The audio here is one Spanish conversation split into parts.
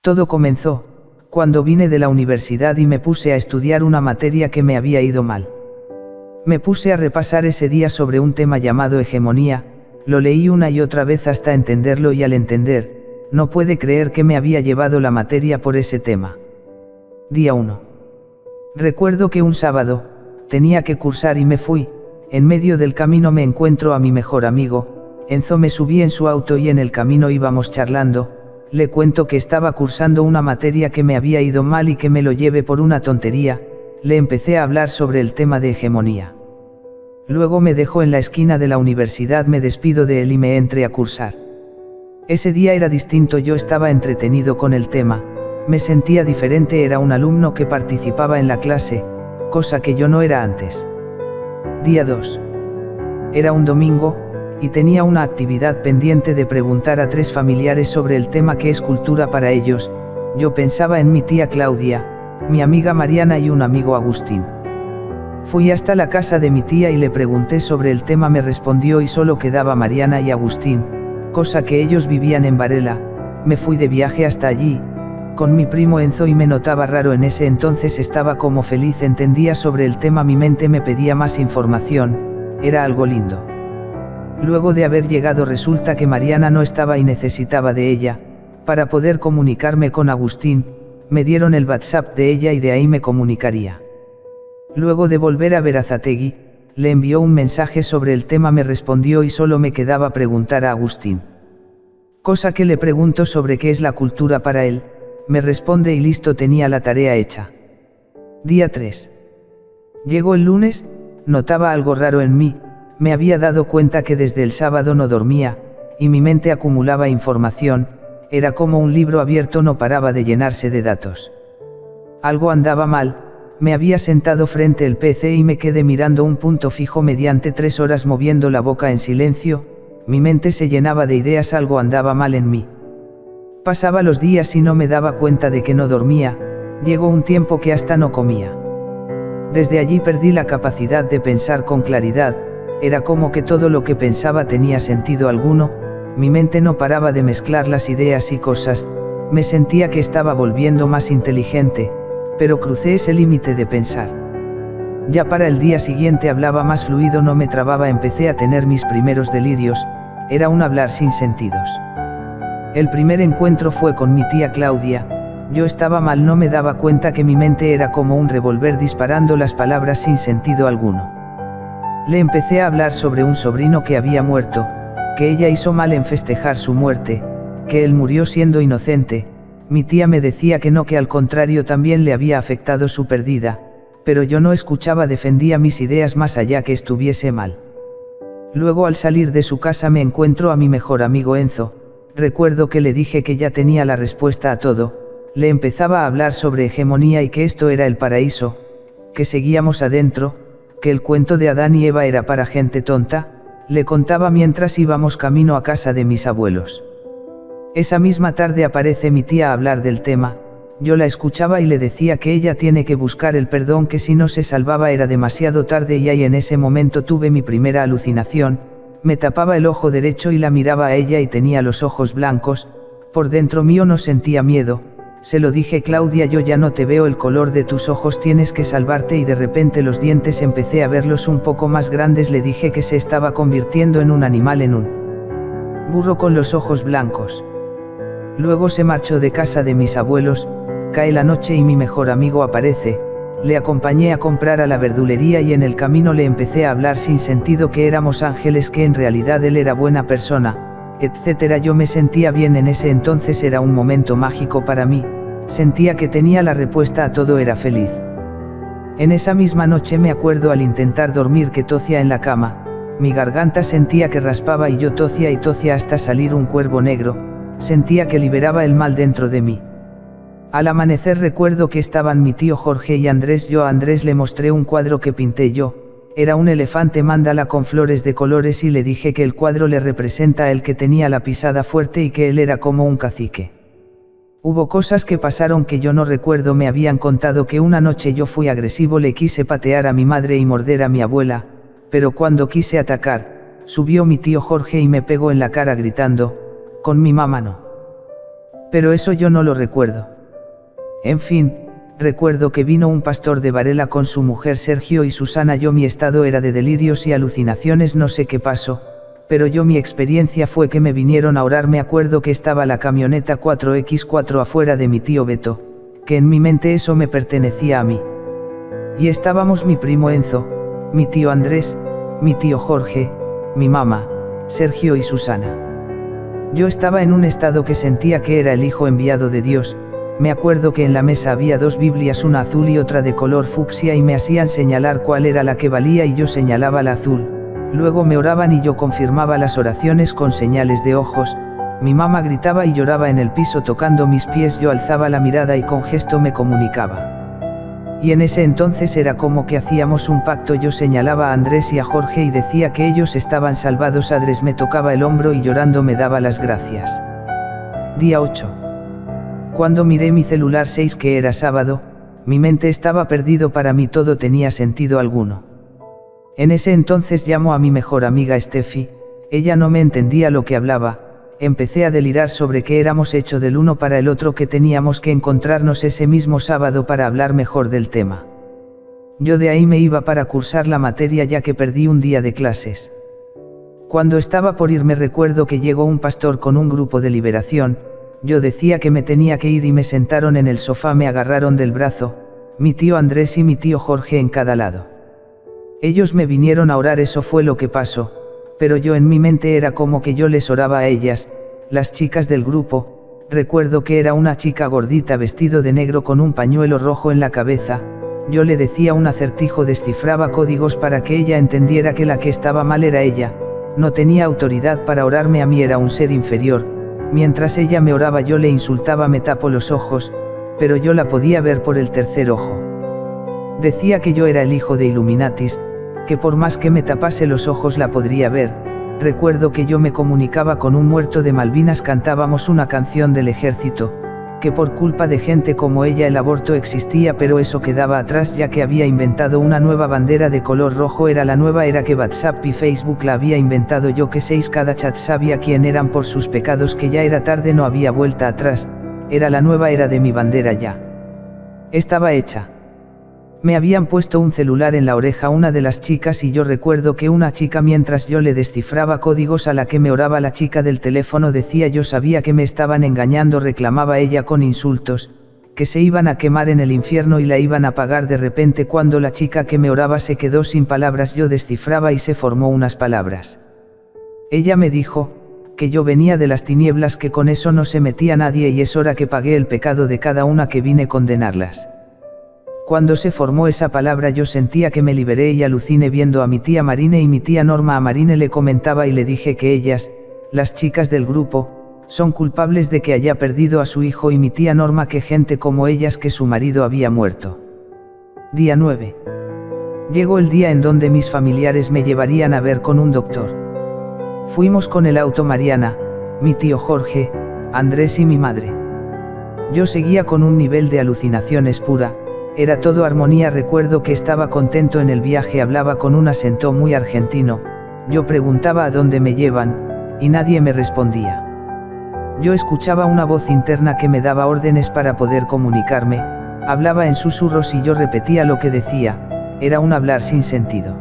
Todo comenzó cuando vine de la universidad y me puse a estudiar una materia que me había ido mal. Me puse a repasar ese día sobre un tema llamado hegemonía, lo leí una y otra vez hasta entenderlo y al entender, no puede creer que me había llevado la materia por ese tema. Día 1. Recuerdo que un sábado, tenía que cursar y me fui, en medio del camino me encuentro a mi mejor amigo, Enzo. Me subí en su auto y en el camino íbamos charlando, le cuento que estaba cursando una materia que me había ido mal y que me lo lleve por una tontería, le empecé a hablar sobre el tema de hegemonía. Luego me dejó en la esquina de la universidad, me despido de él y me entré a cursar. Ese día era distinto, yo estaba entretenido con el tema, me sentía diferente, era un alumno que participaba en la clase, cosa que yo no era antes. Día 2. Era un domingo, y tenía una actividad pendiente de preguntar a 3 familiares sobre el tema que es cultura para ellos. Yo pensaba en mi tía Claudia, mi amiga Mariana y un amigo Agustín. Fui hasta la casa de mi tía y le pregunté sobre el tema, me respondió y solo quedaba Mariana y Agustín, cosa que ellos vivían en Varela. Me fui de viaje hasta allí, con mi primo Enzo, y me notaba raro en ese entonces, estaba como feliz, entendía sobre el tema, mi mente me pedía más información, era algo lindo. Luego de haber llegado resulta que Mariana no estaba y necesitaba de ella, para poder comunicarme con Agustín, me dieron el WhatsApp de ella y de ahí me comunicaría. Luego de volver a Berazategui, le envió un mensaje sobre el tema, me respondió y solo me quedaba preguntar a Agustín. Cosa que le pregunto sobre qué es la cultura para él, me responde y listo, tenía la tarea hecha. Día 3. Llegó el lunes, notaba algo raro en mí, me había dado cuenta que desde el sábado no dormía, y mi mente acumulaba información, era como un libro abierto, no paraba de llenarse de datos. Algo andaba mal, me había sentado frente al PC y me quedé mirando un punto fijo mediante 3 horas moviendo la boca en silencio, mi mente se llenaba de ideas, algo andaba mal en mí. Pasaba los días y no me daba cuenta de que no dormía, llegó un tiempo que hasta no comía. Desde allí perdí la capacidad de pensar con claridad, era como que todo lo que pensaba tenía sentido alguno, mi mente no paraba de mezclar las ideas y cosas, me sentía que estaba volviendo más inteligente, pero crucé ese límite de pensar. Ya para el día siguiente hablaba más fluido, no me trababa, empecé a tener mis primeros delirios, era un hablar sin sentidos. El primer encuentro fue con mi tía Claudia, yo estaba mal, no me daba cuenta que mi mente era como un revólver disparando las palabras sin sentido alguno. Le empecé a hablar sobre un sobrino que había muerto, que ella hizo mal en festejar su muerte, que él murió siendo inocente. Mi tía me decía que no, que al contrario también le había afectado su pérdida, pero yo no escuchaba, defendía mis ideas más allá que estuviese mal. Luego al salir de su casa me encuentro a mi mejor amigo Enzo, recuerdo que le dije que ya tenía la respuesta a todo, le empezaba a hablar sobre hegemonía y que esto era el paraíso, que seguíamos adentro, que el cuento de Adán y Eva era para gente tonta, le contaba mientras íbamos camino a casa de mis abuelos. Esa misma tarde aparece mi tía a hablar del tema, yo la escuchaba y le decía que ella tiene que buscar el perdón, que si no se salvaba era demasiado tarde, y ahí en ese momento tuve mi primera alucinación, me tapaba el ojo derecho y la miraba a ella y tenía los ojos blancos, por dentro mío no sentía miedo. Se lo dije, Claudia, yo ya no te veo el color de tus ojos, tienes que salvarte, y de repente los dientes empecé a verlos un poco más grandes, le dije que se estaba convirtiendo en un animal, en un burro con los ojos blancos. Luego se marchó de casa de mis abuelos, cae la noche y mi mejor amigo aparece, le acompañé a comprar a la verdulería y en el camino le empecé a hablar sin sentido que éramos ángeles, que en realidad él era buena persona, etcétera. Yo me sentía bien en ese entonces, era un momento mágico para mí, sentía que tenía la respuesta a todo, era feliz. En esa misma noche me acuerdo al intentar dormir que tosia en la cama, mi garganta sentía que raspaba y yo tosia y tosia hasta salir un cuervo negro, sentía que liberaba el mal dentro de mí. Al amanecer recuerdo que estaban mi tío Jorge y Andrés, yo a Andrés le mostré un cuadro que pinté yo, era un elefante mándala con flores de colores y le dije que el cuadro le representa a él, que tenía la pisada fuerte y que él era como un cacique. Hubo cosas que pasaron que yo no recuerdo, me habían contado que una noche yo fui agresivo, le quise patear a mi madre y morder a mi abuela, pero cuando quise atacar, subió mi tío Jorge y me pegó en la cara gritando, con mi mamá no Pero eso yo no lo recuerdo. En fin, recuerdo que vino un pastor de Varela con su mujer Sergio y Susana. Mi estado era de delirios y alucinaciones, no sé qué pasó, pero mi experiencia fue que me vinieron a orar. Me acuerdo que estaba la camioneta 4X4 afuera de mi tío Beto, que en mi mente eso me pertenecía a mí. Y estábamos mi primo Enzo, mi tío Andrés, mi tío Jorge, mi mamá, Sergio y Susana. Yo estaba en un estado que sentía que era el hijo enviado de Dios. Me acuerdo que en la mesa había 2 Biblias, una azul y otra de color fucsia, y me hacían señalar cuál era la que valía y yo señalaba la azul. Luego me oraban y yo confirmaba las oraciones con señales de ojos. Mi mamá gritaba y lloraba en el piso tocando mis pies. Yo alzaba la mirada y con gesto me comunicaba. Y en ese entonces era como que hacíamos un pacto. Yo señalaba a Andrés y a Jorge y decía que ellos estaban salvados. Andrés me tocaba el hombro y llorando me daba las gracias. Día 8. Cuando miré mi celular 6, que era sábado, mi mente estaba perdido. Para mí todo tenía sentido alguno. En ese entonces llamo a mi mejor amiga Steffi. Ella no me entendía lo que hablaba. Empecé a delirar sobre que éramos hechos del uno para el otro, que teníamos que encontrarnos ese mismo sábado para hablar mejor del tema. Yo de ahí me iba para cursar la materia, ya que perdí un día de clases. Cuando estaba por irme recuerdo que llegó un pastor con un grupo de liberación. Yo decía que me tenía que ir y me sentaron en el sofá, me agarraron del brazo, mi tío Andrés y mi tío Jorge en cada lado. Ellos me vinieron a orar, eso fue lo que pasó. Pero yo en mi mente era como que yo les oraba a ellas, las chicas del grupo. Recuerdo que era una chica gordita vestido de negro con un pañuelo rojo en la cabeza. Yo le decía un acertijo, descifraba códigos para que ella entendiera que la que estaba mal era ella. No tenía autoridad para orarme a mí, era un ser inferior. Mientras ella me oraba yo le insultaba, me tapo los ojos, pero yo la podía ver por el tercer ojo. Decía que yo era el hijo de Illuminatis, que por más que me tapase los ojos la podría ver. Recuerdo que yo me comunicaba con un muerto de Malvinas, cantábamos una canción del ejército, que por culpa de gente como ella el aborto existía, pero eso quedaba atrás ya que había inventado una nueva bandera de color rojo. Era la nueva era, que WhatsApp y Facebook la había inventado yo, que 6 cada chat sabía quién eran por sus pecados, que ya era tarde, no había vuelta atrás. Era la nueva era de mi bandera ya. Estaba hecha. Me habían puesto un celular en la oreja una de las chicas y yo recuerdo que una chica, mientras yo le descifraba códigos a la que me oraba la chica del teléfono, decía yo sabía que me estaban engañando, reclamaba ella con insultos, que se iban a quemar en el infierno y la iban a pagar. De repente cuando la chica que me oraba se quedó sin palabras, yo descifraba y se formó unas palabras. Ella me dijo, que yo venía de las tinieblas, que con eso no se metía nadie y es hora que pagué el pecado de cada una, que vine a condenarlas. Cuando se formó esa palabra yo sentía que me liberé y aluciné viendo a mi tía Marine y mi tía Norma. A Marine le comentaba y le dije que ellas, las chicas del grupo, son culpables de que haya perdido a su hijo, y mi tía Norma que gente como ellas, que su marido había muerto. Día 9. Llegó el día en donde mis familiares me llevarían a ver con un doctor. Fuimos con el auto Mariana, mi tío Jorge, Andrés y mi madre. Yo seguía con un nivel de alucinaciones pura. Era todo armonía. Recuerdo que estaba contento en el viaje, hablaba con un acento muy argentino. Yo preguntaba a dónde me llevan, y nadie me respondía. Yo escuchaba una voz interna que me daba órdenes para poder comunicarme. Hablaba en susurros y yo repetía lo que decía. Era un hablar sin sentido.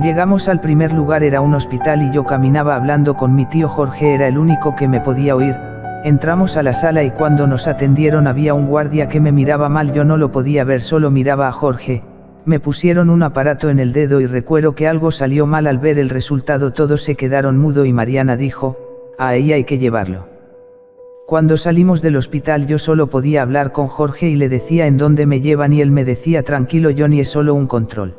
Llegamos al primer lugar, era un hospital, y yo caminaba hablando con mi tío Jorge, era el único que me podía oír. Entramos a la sala y cuando nos atendieron había un guardia que me miraba mal, yo no lo podía ver, solo miraba a Jorge. Me pusieron un aparato en el dedo y recuerdo que algo salió mal. Al ver el resultado todos se quedaron mudo y Mariana dijo, ahí hay que llevarlo. Cuando salimos del hospital yo solo podía hablar con Jorge y le decía en dónde me llevan y él me decía tranquilo Johnny, es solo un control.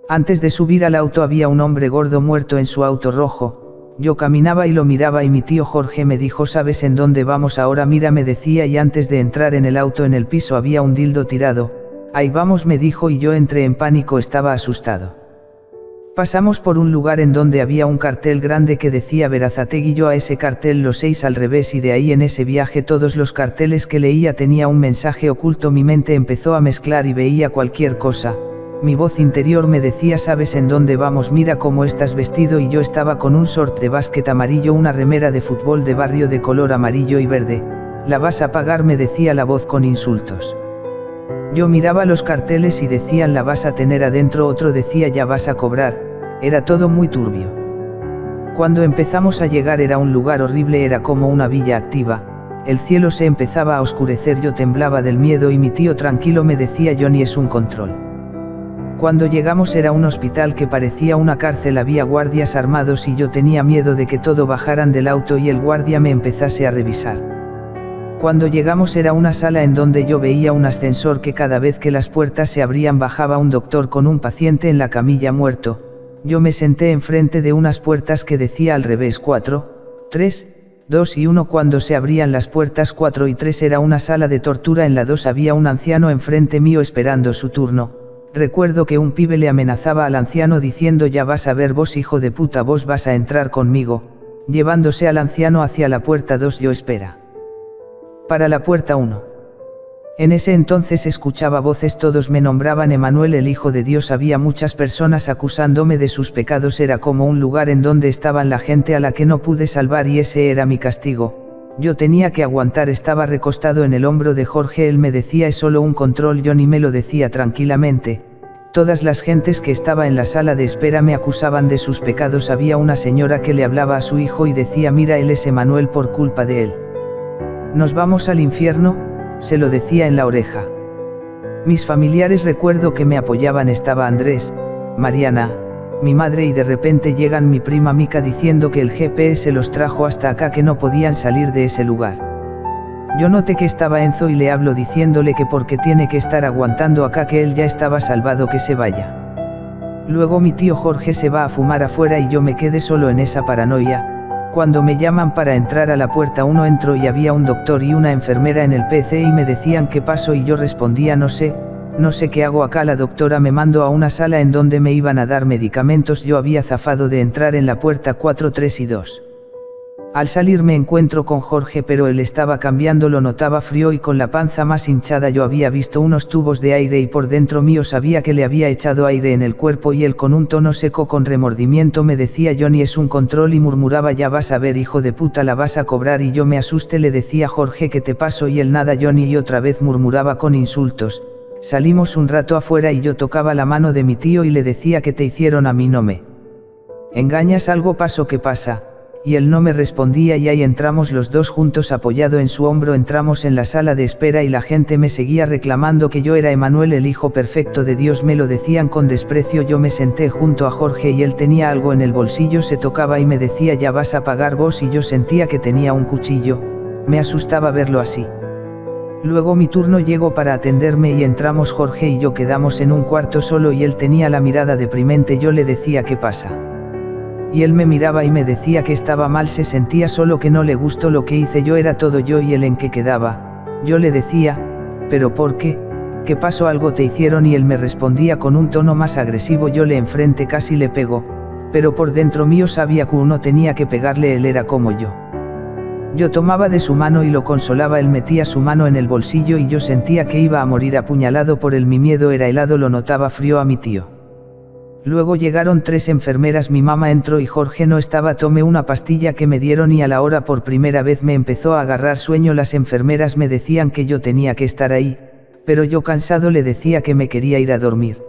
Antes de subir al auto había un hombre gordo muerto en su auto rojo. Yo caminaba y lo miraba y mi tío Jorge me dijo, ¿sabes en dónde vamos ahora? Mira, me decía, y antes de entrar en el auto en el piso había un dildo tirado. Ahí vamos, me dijo, y yo entré en pánico, estaba asustado. Pasamos por un lugar en donde había un cartel grande que decía Berazategui, yo a ese cartel los 6 al revés, y de ahí en ese viaje todos los carteles que leía tenía un mensaje oculto. Mi mente empezó a mezclar y veía cualquier cosa. Mi voz interior me decía, ¿sabes en dónde vamos? Mira cómo estás vestido, y yo estaba con un short de básquet amarillo, una remera de fútbol de barrio de color amarillo y verde, la vas a pagar, me decía la voz con insultos. Yo miraba los carteles y decían la vas a tener adentro, otro decía ya vas a cobrar, era todo muy turbio. Cuando empezamos a llegar era un lugar horrible, era como una villa activa, el cielo se empezaba a oscurecer, yo temblaba del miedo y mi tío tranquilo me decía Johnny es un control. Cuando llegamos era un hospital que parecía una cárcel, había guardias armados y yo tenía miedo de que todo bajaran del auto y el guardia me empezase a revisar. Cuando llegamos era una sala en donde yo veía un ascensor que cada vez que las puertas se abrían bajaba un doctor con un paciente en la camilla muerto. Yo me senté enfrente de unas puertas que decía al revés 4, 3, 2 y 1. Cuando se abrían las puertas 4 y 3 era una sala de tortura, en la 2 había un anciano enfrente mío esperando su turno. Recuerdo que un pibe le amenazaba al anciano diciendo ya vas a ver vos hijo de puta, vos vas a entrar conmigo, llevándose al anciano hacia la puerta 2. Yo espera para la puerta 1. En ese entonces escuchaba voces, todos me nombraban Emanuel, el Hijo de Dios, había muchas personas acusándome de sus pecados, era como un lugar en donde estaban la gente a la que no pude salvar y ese era mi castigo. Yo tenía que aguantar, estaba recostado en el hombro de Jorge, él me decía es solo un control, Johnny me lo decía tranquilamente. Todas las gentes que estaba en la sala de espera me acusaban de sus pecados, había una señora que le hablaba a su hijo y decía mira él es Emanuel por culpa de él. Nos vamos al infierno, se lo decía en la oreja. Mis familiares recuerdo que me apoyaban, estaba Andrés, Mariana, mi madre y de repente llegan mi prima Mica diciendo que el GPS los trajo hasta acá, que no podían salir de ese lugar. Yo noté que estaba Enzo y le hablo diciéndole que porque tiene que estar aguantando acá, que él ya estaba salvado, que se vaya. Luego mi tío Jorge se va a fumar afuera y yo me quedé solo en esa paranoia. Cuando me llaman para entrar a la puerta 1 entro y había un doctor y una enfermera en el PC y me decían qué pasó y yo respondía no sé qué hago acá, la doctora me mandó a una sala en donde me iban a dar medicamentos, yo había zafado de entrar en la puerta 4, 3 y 2. Al salir me encuentro con Jorge pero él estaba cambiando, lo notaba frío y con la panza más hinchada, yo había visto unos tubos de aire y por dentro mío sabía que le había echado aire en el cuerpo y él con un tono seco con remordimiento me decía Johnny es un control y murmuraba ya vas a ver hijo de puta, la vas a cobrar, y yo me asusté, le decía Jorge ¿qué te pasó? Y él nada Johnny, y otra vez murmuraba con insultos. Salimos un rato afuera y yo tocaba la mano de mi tío y le decía ¿qué te hicieron? A mí no me engañas, algo pasó, ¿qué pasa? Y él no me respondía y ahí entramos los dos juntos, apoyado en su hombro, entramos en la sala de espera y la gente me seguía reclamando que yo era Emanuel, el hijo perfecto de Dios, me lo decían con desprecio. Yo me senté junto a Jorge y él tenía algo en el bolsillo, se tocaba y me decía ya vas a pagar vos, y yo sentía que tenía un cuchillo, me asustaba verlo así. Luego mi turno llegó para atenderme y entramos Jorge y yo, quedamos en un cuarto solo y él tenía la mirada deprimente, yo le decía ¿qué pasa? Y él me miraba y me decía que estaba mal, se sentía solo, que no le gustó lo que hice, yo era todo yo y él en qué quedaba. Yo le decía, ¿pero por qué? ¿Qué pasó? ¿Algo te hicieron? Y él me respondía con un tono más agresivo, yo le enfrenté, casi le pego, pero por dentro mío sabía que uno tenía que pegarle, él era como yo. Yo tomaba de su mano y lo consolaba, él metía su mano en el bolsillo y yo sentía que iba a morir apuñalado por él, mi miedo era helado, lo notaba frío a mi tío. Luego llegaron 3 enfermeras, mi mamá entró y Jorge no estaba, tomé una pastilla que me dieron y a la hora por primera vez me empezó a agarrar sueño, las enfermeras me decían que yo tenía que estar ahí, pero yo cansado le decía que me quería ir a dormir.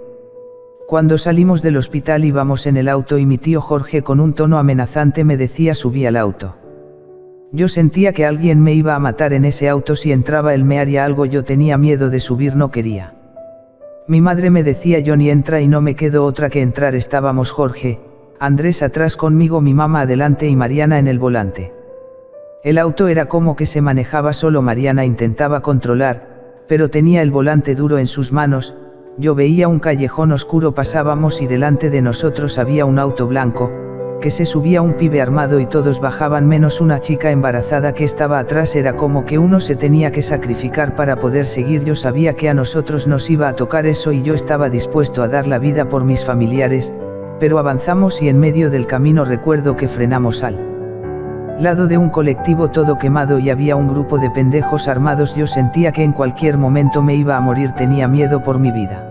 Cuando salimos del hospital íbamos en el auto y mi tío Jorge con un tono amenazante me decía subí al auto. Yo sentía que alguien me iba a matar en ese auto, si entraba él me haría algo, yo tenía miedo de subir, no quería. Mi madre me decía Johnny entra, y no me quedó otra que entrar, estábamos Jorge, Andrés atrás conmigo, mi mamá adelante y Mariana en el volante. El auto era como que se manejaba solo, Mariana intentaba controlar, pero tenía el volante duro en sus manos. Yo veía un callejón oscuro, pasábamos y delante de nosotros había un auto blanco, que se subía un pibe armado y todos bajaban menos una chica embarazada que estaba atrás, era como que uno se tenía que sacrificar para poder seguir, yo sabía que a nosotros nos iba a tocar eso y yo estaba dispuesto a dar la vida por mis familiares, pero avanzamos y en medio del camino recuerdo que frenamos al lado de un colectivo todo quemado y había un grupo de pendejos armados, yo sentía que en cualquier momento me iba a morir, tenía miedo por mi vida.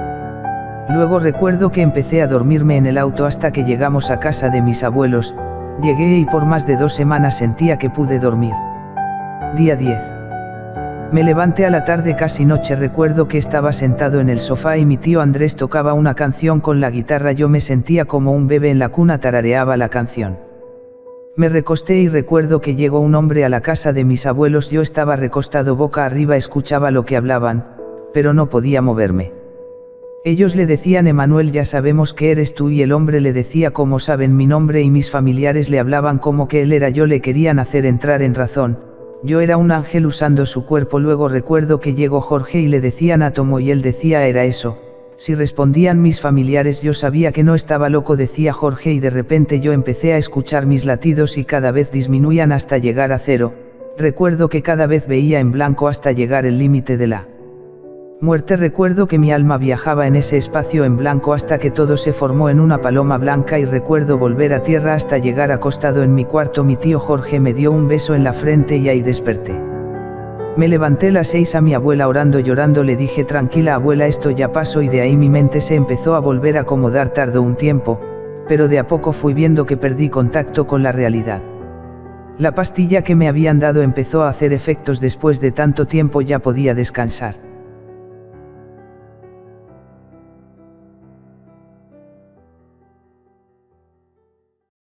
Luego recuerdo que empecé a dormirme en el auto hasta que llegamos a casa de mis abuelos, llegué y por más de 2 semanas sentía que pude dormir. Día 10. Me levanté a la tarde casi noche. Recuerdo que estaba sentado en el sofá y mi tío Andrés tocaba una canción con la guitarra. Yo me sentía como un bebé en la cuna, tarareaba la canción. Me recosté y recuerdo que llegó un hombre a la casa de mis abuelos. Yo estaba recostado boca arriba, escuchaba lo que hablaban, pero no podía moverme. Ellos le decían: Emanuel, ya sabemos que eres tú, y el hombre le decía: ¿cómo saben mi nombre? Y mis familiares le hablaban como que él era yo. Le querían hacer entrar en razón. Yo era un ángel usando su cuerpo. Luego recuerdo que llegó Jorge y le decían átomo y él decía: era eso. Si respondían mis familiares yo sabía que no estaba loco, decía Jorge, y de repente yo empecé a escuchar mis latidos y cada vez disminuían hasta llegar a cero. Recuerdo que cada vez veía en blanco hasta llegar el límite de la muerte. Recuerdo que mi alma viajaba en ese espacio en blanco hasta que todo se formó en una paloma blanca, y recuerdo volver a tierra hasta llegar acostado en mi cuarto. Mi tío Jorge me dio un beso en la frente y ahí desperté. Me levanté a las 6, a mi abuela orando, llorando, le dije: tranquila abuela, esto ya pasó, y de ahí mi mente se empezó a volver a acomodar. Tardó un tiempo, pero de a poco fui viendo que perdí contacto con la realidad. La pastilla que me habían dado empezó a hacer efectos. Después de tanto tiempo ya podía descansar.